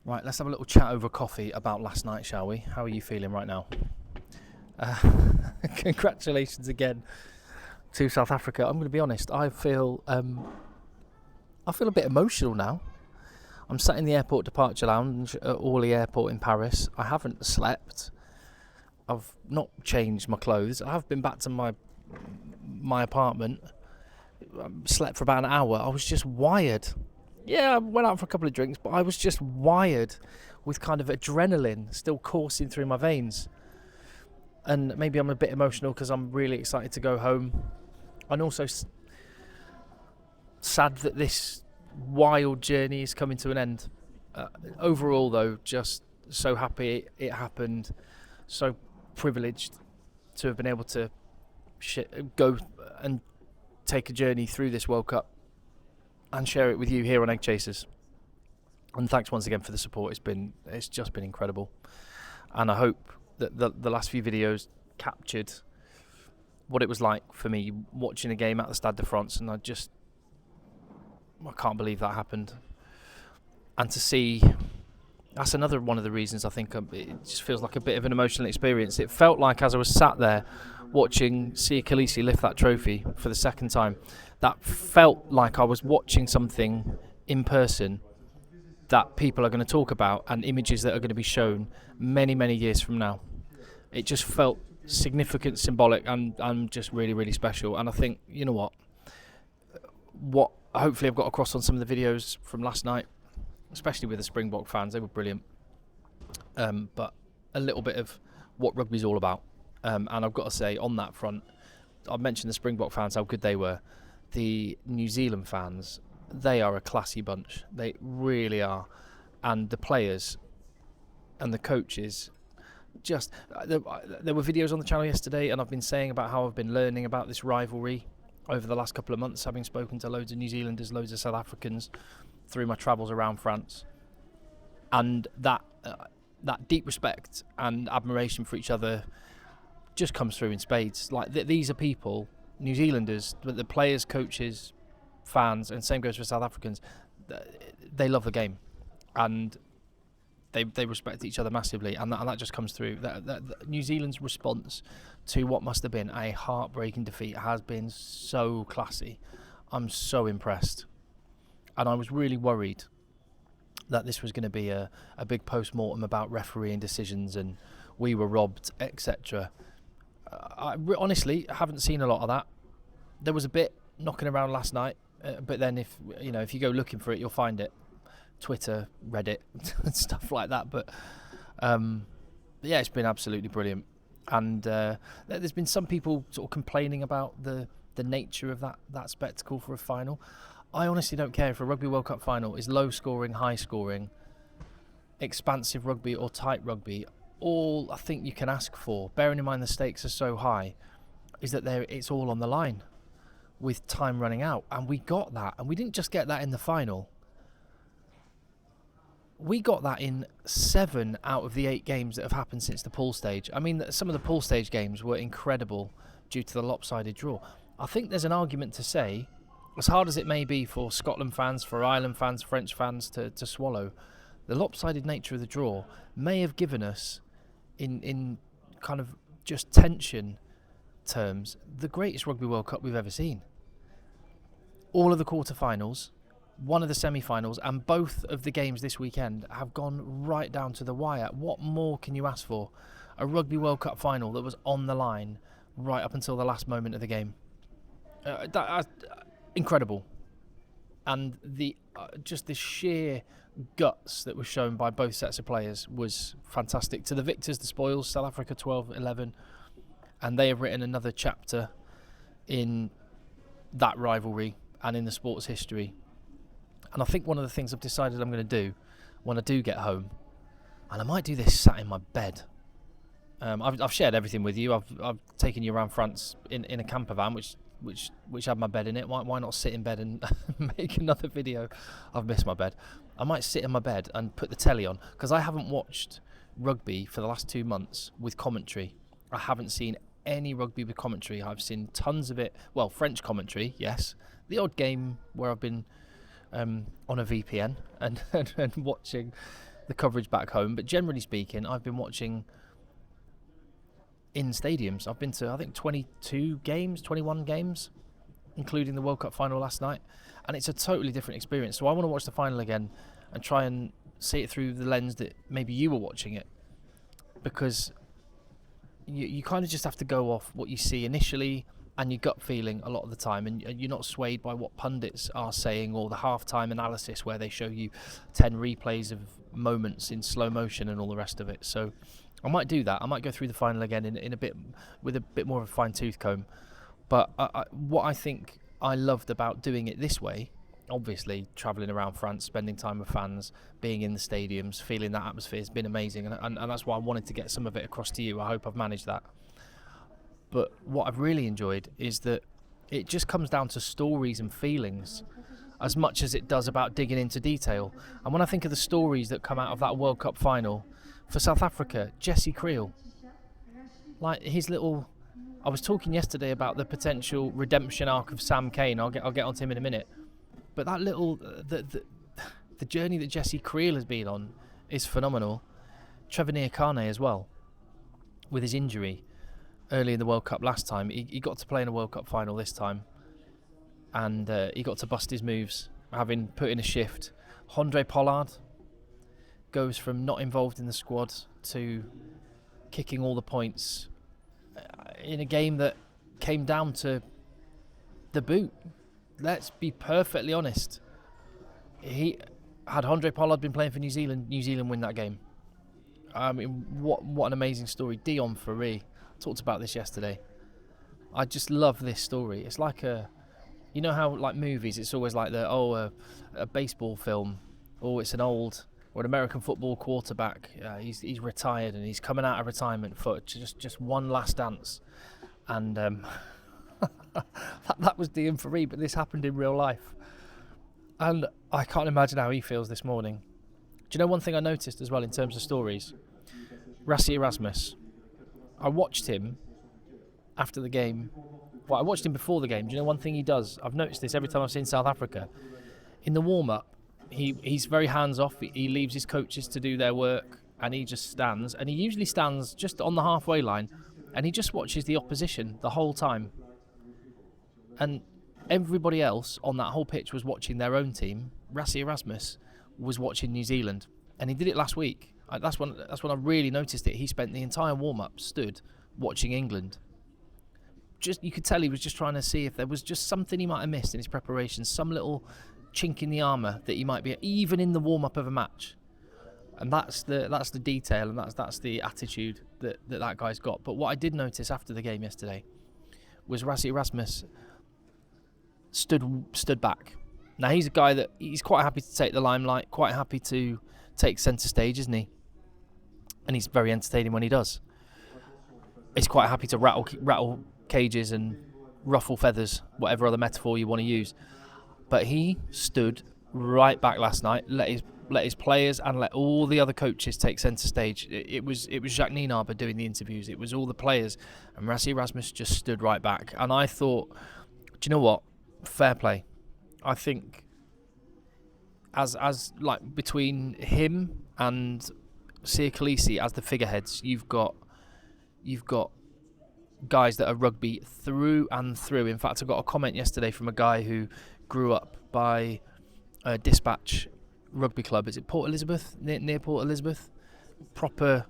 Right, let's have a little chat over coffee about last night, shall we? How are you feeling right now? Uh, Congratulations again to South Africa. I'm going to be honest. I feel a bit emotional now. I'm sat in the airport departure lounge at Orly Airport in Paris. I haven't slept. I've not changed my clothes. I have been back to my apartment. Slept for about an hour. I was just wired. Yeah, I went out for a couple of drinks, but I was just wired with kind of adrenaline still coursing through my veins. And maybe I'm a bit emotional because I'm really excited to go home. And also sad that this wild journey is coming to an end. Overall, though, just so happy it happened. So privileged to have been able to go and take a journey through this World Cup and share it with you here on Egg Chasers. And thanks once again for the support. It's just been incredible. And I hope that the last few videos captured what it was like for me watching a game at the Stade de France, and I can't believe that happened. And to see, that's another one of the reasons I think it just feels like a bit of an emotional experience. It felt like as I was sat there watching Sia Khaleesi lift that trophy for the second time, that felt like I was watching something in person that people are going to talk about and images that are going to be shown many, many years from now. It just felt significant, symbolic, and just really, really special. And I think, you know what hopefully I've got across on some of the videos from last night, especially with the Springbok fans, they were brilliant. But a little bit of what rugby's all about. And I've got to say, on that front, I mentioned the Springbok fans, how good they were. The New Zealand fans, they are a classy bunch. They really are. And the players and the coaches, just there were videos on the channel yesterday, and I've been saying about how I've been learning about this rivalry over the last couple of months, having spoken to loads of New Zealanders, loads of South Africans through my travels around France. And that deep respect and admiration for each other just comes through in spades. Like these are people, New Zealanders, the players, coaches, fans, and same goes for South Africans. They love the game, and they respect each other massively, and that just comes through. That New Zealand's response to what must have been a heartbreaking defeat has been so classy. I'm so impressed, and I was really worried that this was going to be a big post-mortem about refereeing decisions and we were robbed, etc. I honestly haven't seen a lot of that. There was a bit knocking around last night, but then if you go looking for it, you'll find it. Twitter, Reddit, and stuff like that. But yeah, it's been absolutely brilliant. And there's been some people sort of complaining about the nature of that spectacle for a final. I honestly don't care if a Rugby World Cup final is low scoring, high scoring, expansive rugby or tight rugby. All I think you can ask for, bearing in mind the stakes are so high, is that it's all on the line with time running out. And we got that. And we didn't just get that in the final. We got that in 7 out of the 8 games that have happened since the pool stage. I mean, some of the pool stage games were incredible due to the lopsided draw. I think there's an argument to say, as hard as it may be for Scotland fans, for Ireland fans, French fans to swallow, the lopsided nature of the draw may have given us, in kind of just tension terms, the greatest Rugby World Cup we've ever seen. All of the quarterfinals, one of the semi-finals, and both of the games this weekend have gone right down to the wire. What more can you ask for? A Rugby World Cup final that was on the line right up until the last moment of the game. Incredible. And just the sheer guts that was shown by both sets of players was fantastic. To the victors, the spoils, South Africa 12-11, and they have written another chapter in that rivalry and in the sport's history. And I think one of the things I've decided I'm going to do when I do get home, and I might do this sat in my bed. I've shared everything with you. I've taken you around France in a camper van, which had my bed in it. Why not sit in bed and make another video? I've missed my bed. I might sit in my bed and put the telly on, because I haven't watched rugby for the last 2 months with commentary. I haven't seen any rugby with commentary. I've seen tons of it. Well, French commentary, yes. The odd game where I've been on a VPN and watching the coverage back home, but generally speaking, I've been watching in stadiums. I've been to, I think, 22 games, 21 games, including the World Cup final last night, and it's a totally different experience. So I want to watch the final again and try and see it through the lens that maybe you were watching it, because you kind of just have to go off what you see initially and your gut feeling a lot of the time, and you're not swayed by what pundits are saying or the halftime analysis where they show you 10 replays of moments in slow motion and all the rest of it. So I might do that. I might go through the final again in a bit with a bit more of a fine tooth comb. But what I think I loved about doing it this way, obviously travelling around France, spending time with fans, being in the stadiums, feeling that atmosphere has been amazing, and that's why I wanted to get some of it across to you. I hope I've managed that. But what I've really enjoyed is that it just comes down to stories and feelings as much as it does about digging into detail. And when I think of the stories that come out of that World Cup final, for South Africa, Jesse Creel, like his little... I was talking yesterday about the potential redemption arc of Sam Cane. I'll get onto him in a minute. But that little... The journey that Jesse Creel has been on is phenomenal. Trevor Nyakane as well, with his injury early in the World Cup last time. He got to play in a World Cup final this time, and he got to bust his moves, having put in a shift. Andre Pollard goes from not involved in the squad to kicking all the points in a game that came down to the boot. Let's be perfectly honest. Had Andre Pollard been playing for New Zealand win that game. I mean, what an amazing story. Dion Ferree, talked about this yesterday. I just love this story. It's like you know how like movies, it's always like a baseball film, or it's an American football quarterback. He's retired and he's coming out of retirement for just one last dance, and that was Dion Ferree, but this happened in real life, and I can't imagine how he feels this morning. Do you know one thing I noticed as well in terms of stories? Rassie Erasmus. I watched him after the game. Well, I watched him before the game. Do you know one thing he does? I've noticed this every time I've seen South Africa. In the warm-up, he's very hands-off. He leaves his coaches to do their work, and he just stands. And he usually stands just on the halfway line, and he just watches the opposition the whole time. And everybody else on that whole pitch was watching their own team. Rassie Erasmus was watching New Zealand, and he did it last week. That's when I really noticed it. He spent the entire warm-up stood watching England. You could tell he was just trying to see if there was just something he might have missed in his preparation, some little chink in the armour that he might be, even in the warm-up of a match. And that's the detail, and that's the attitude that guy's got. But what I did notice after the game yesterday was Rassie Erasmus stood back. Now he's a guy that he's quite happy to take the limelight, quite happy to take centre stage, isn't he? And he's very entertaining when he does. He's quite happy to rattle cages and ruffle feathers, whatever other metaphor you want to use. But he stood right back last night, let his players and let all the other coaches take centre stage. It was Jacques Nienaber doing the interviews. It was all the players, and Rassie Erasmus just stood right back. And I thought, do you know what? Fair play. I think as like between him and Sia Khaleesi as the figureheads, you've got guys that are rugby through and through. In fact, I got a comment yesterday from a guy who grew up by Dispatch Rugby Club. Is it Port Elizabeth? Near Port Elizabeth? Proper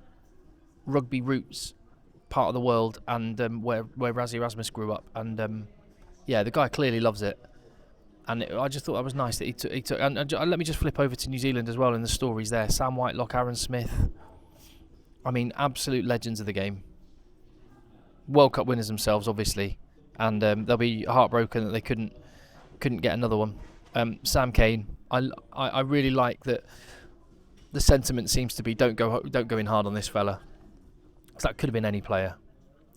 rugby roots part of the world, and where Rassie Erasmus grew up. And the guy clearly loves it. And I just thought that was nice that he took. And let me just flip over to New Zealand as well in the stories there. Sam Whitelock, Aaron Smith. I mean, absolute legends of the game. World Cup winners themselves, obviously, and they'll be heartbroken that they couldn't get another one. Sam Cane, I really like that. The sentiment seems to be don't go in hard on this fella, because that could have been any player.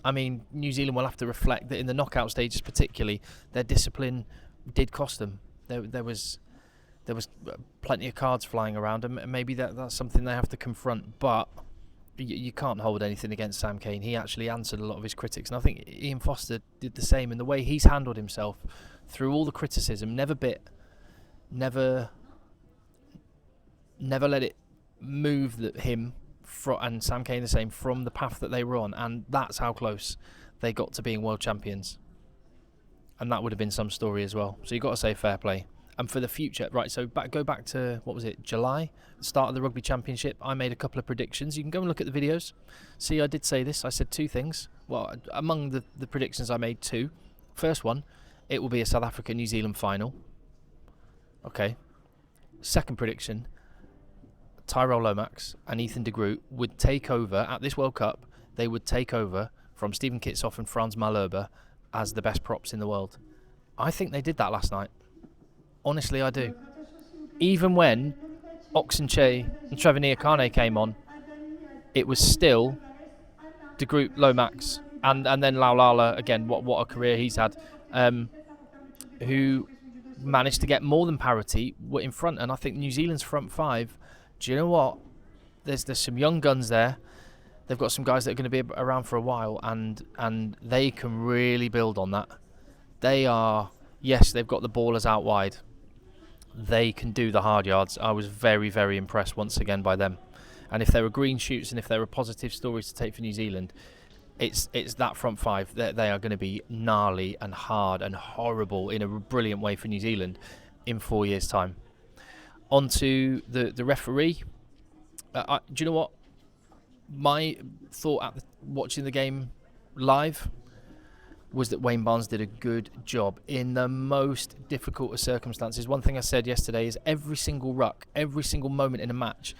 I mean, New Zealand will have to reflect that in the knockout stages, particularly, their discipline did cost them. There was plenty of cards flying around, and maybe that's something they have to confront. But you can't hold anything against Sam Cane. He actually answered a lot of his critics, and I think Ian Foster did the same in the way he's handled himself through all the criticism. Never let it move him and Sam Cane the same from the path that they were on, and that's how close they got to being world champions. And that would have been some story as well. So you've got to say fair play. And for the future, right, so go back to, what was it, July? The start of the Rugby Championship. I made a couple of predictions. You can go and look at the videos. See, I did say this. I said two things. Well, among the predictions I made, two. First one, it will be a South Africa-New Zealand final. Okay. Second prediction, Tyrell Lomax and Ethan de Groot would take over, at this World Cup, they would take over from Stephen Kitsoff and Frans Malherbe as the best props in the world. I think they did that last night. Honestly, I do. Even when Oxenche and Trevor Nyakane came on, it was still de Groot, Lomax, and then Laulala, again, what a career he's had, who managed to get more than parity in front. And I think New Zealand's front five, do you know what? There's some young guns there. They've got some guys that are going to be around for a while, and they can really build on that. They are, yes, they've got the ballers out wide. They can do the hard yards. I was very, very impressed once again by them. And if there are green shoots and if there are positive stories to take for New Zealand, it's that front five. They are going to be gnarly and hard and horrible in a brilliant way for New Zealand in 4 years' time. On to the referee. Do you know what? My thought watching the game live was that Wayne Barnes did a good job in the most difficult of circumstances. One thing I said yesterday is every single ruck, every single moment in a match,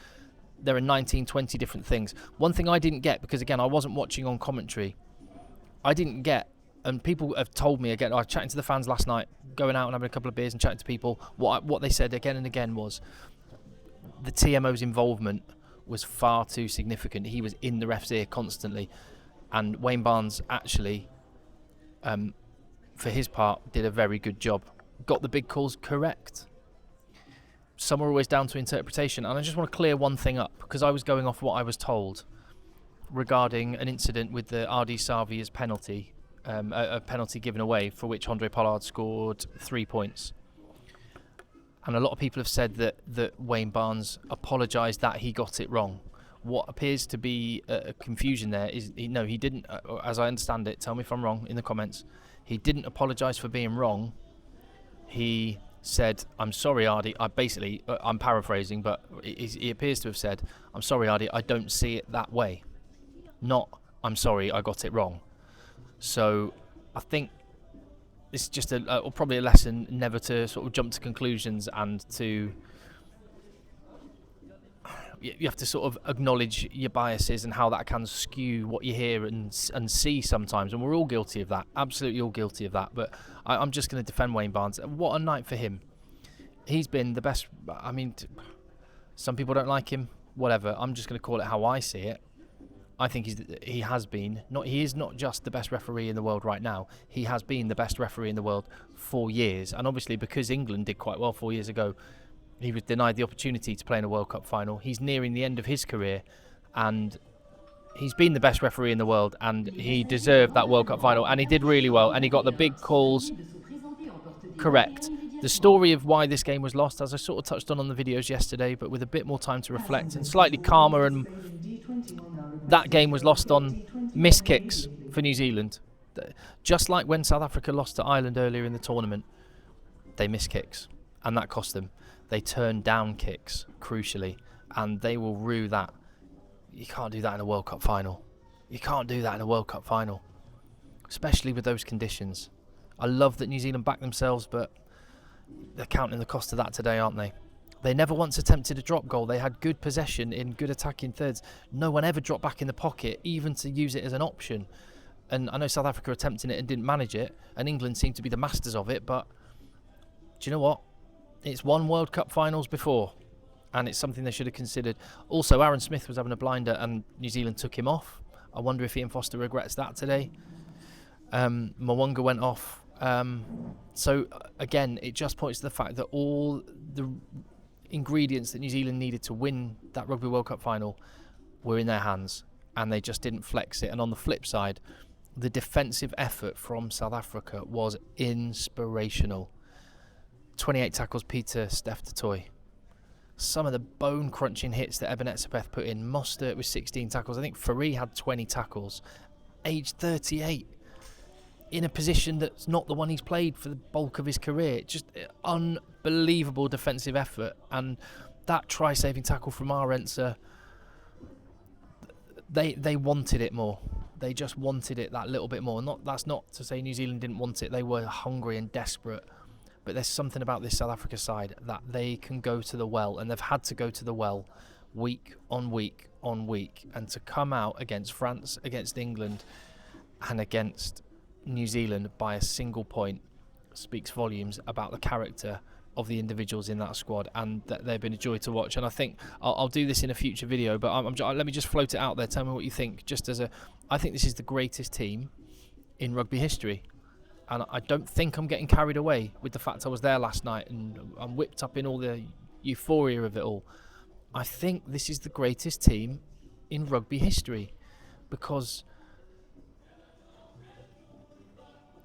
there are 19, 20 different things. One thing I didn't get, because again, I wasn't watching on commentary, I didn't get, and people have told me again, I was chatting to the fans last night, going out and having a couple of beers and chatting to people, what they said again and again was the TMO's involvement was far too significant. He was in the ref's ear constantly, and Wayne Barnes actually, for his part, did a very good job. Got the big calls correct. Some are always down to interpretation, and I just want to clear one thing up, because I was going off what I was told regarding an incident with the RD Sarvia's penalty, a penalty given away for which Andre Pollard scored 3 points. And a lot of people have said that Wayne Barnes apologised that he got it wrong. What appears to be a confusion there is, no, he didn't, as I understand it, tell me if I'm wrong in the comments, he didn't apologise for being wrong. He said, I'm sorry, Ardy. I'm paraphrasing, but he appears to have said, I'm sorry, Ardy, I don't see it that way. Not, I'm sorry, I got it wrong. So I think this is just probably a lesson never to sort of jump to conclusions, and to, you have to sort of acknowledge your biases and how that can skew what you hear and see sometimes. And we're all guilty of that, absolutely all guilty of that. But I'm just going to defend Wayne Barnes. What a night for him. He's been the best. I mean, some people don't like him, whatever. I'm just going to call it how I see it. I think he is not just the best referee in the world right now. He has been the best referee in the world for years. And obviously, because England did quite well 4 years ago, he was denied the opportunity to play in a World Cup final. He's nearing the end of his career, and he's been the best referee in the world, and he deserved that World Cup final, and he did really well, and he got the big calls correct. The story of why this game was lost, as I sort of touched on the videos yesterday, but with a bit more time to reflect and slightly calmer, and that game was lost on missed kicks for New Zealand. Just like when South Africa lost to Ireland earlier in the tournament, they missed kicks, and that cost them. They turned down kicks, crucially, and they will rue that. You can't do that in a World Cup final. You can't do that in a World Cup final, especially with those conditions. I love that New Zealand backed themselves, but they're counting the cost of that today, aren't they? They never once attempted a drop goal. They had good possession in good attacking thirds. No one ever dropped back in the pocket, even to use it as an option. And I know South Africa attempting it and didn't manage it, and England seemed to be the masters of it, but do you know what? It's won World Cup finals before, and it's something they should have considered. Also, Aaron Smith was having a blinder, and New Zealand took him off. I wonder if Ian Foster regrets that today. Mwanga went off. So, again, it just points to the fact that all the ingredients that New Zealand needed to win that Rugby World Cup final were in their hands, and they just didn't flex it. And on the flip side, the defensive effort from South Africa was inspirational. 28 tackles, Peter Steph Toy. some of the bone-crunching hits that Eben Etzebeth put in. Mostert with 16 tackles. I think Faree had 20 tackles. Age 38. In a position that's not the one he's played for the bulk of his career. Just unbelievable defensive effort. And that try-saving tackle from Arendt, they wanted it more. They just wanted it that little bit more. That's not to say New Zealand didn't want it. They were hungry and desperate. But there's something about this South Africa side that they can go to the well, and they've had to go to the well week on week on week. And to come out against France, against England, and against New Zealand by a single point speaks volumes about the character of the individuals in that squad, and that they've been a joy to watch. And I think I'll do this in a future video, but let me just float it out there. Tell me what you think. I think this is the greatest team in rugby history, and I don't think I'm getting carried away with the fact I was there last night and I'm whipped up in all the euphoria of it all. I think this is the greatest team in rugby history because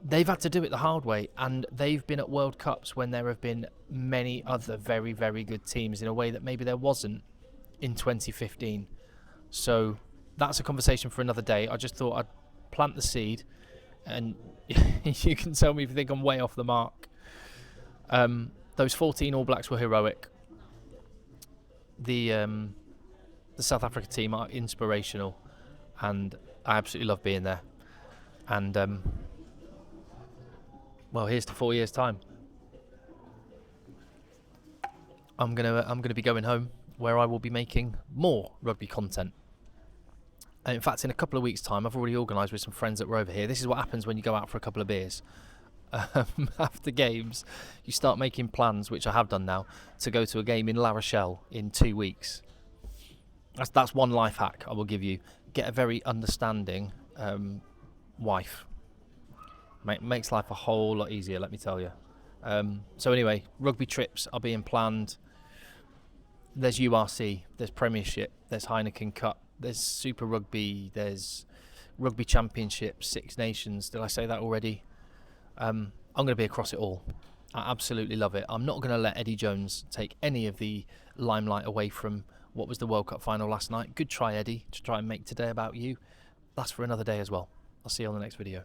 they've had to do it the hard way, and they've been at World Cups when there have been many other very, very good teams in a way that maybe there wasn't in 2015. So that's a conversation for another day. I just thought I'd plant the seed, and you can tell me if you think I'm way off the mark. Those 14 All Blacks were heroic. The South Africa team are inspirational, and I absolutely love being there. And well, here's to 4 years' time. I'm gonna be going home, where I will be making more rugby content. And in fact, in a couple of weeks' time, I've already organised with some friends that were over here. This is what happens when you go out for a couple of beers. After games, you start making plans, which I have done now, to go to a game in La Rochelle in 2 weeks. That's one life hack I will give you. Get a very understanding wife. Makes life a whole lot easier, let me tell you. So anyway, rugby trips are being planned. There's URC, there's Premiership, there's Heineken Cup, there's Super Rugby, there's Rugby Championship, Six Nations. Did I say that already? I'm going to be across it all. I absolutely love it. I'm not going to let Eddie Jones take any of the limelight away from what was the World Cup final last night. Good try, Eddie, to try and make today about you. That's for another day as well. I'll see you on the next video.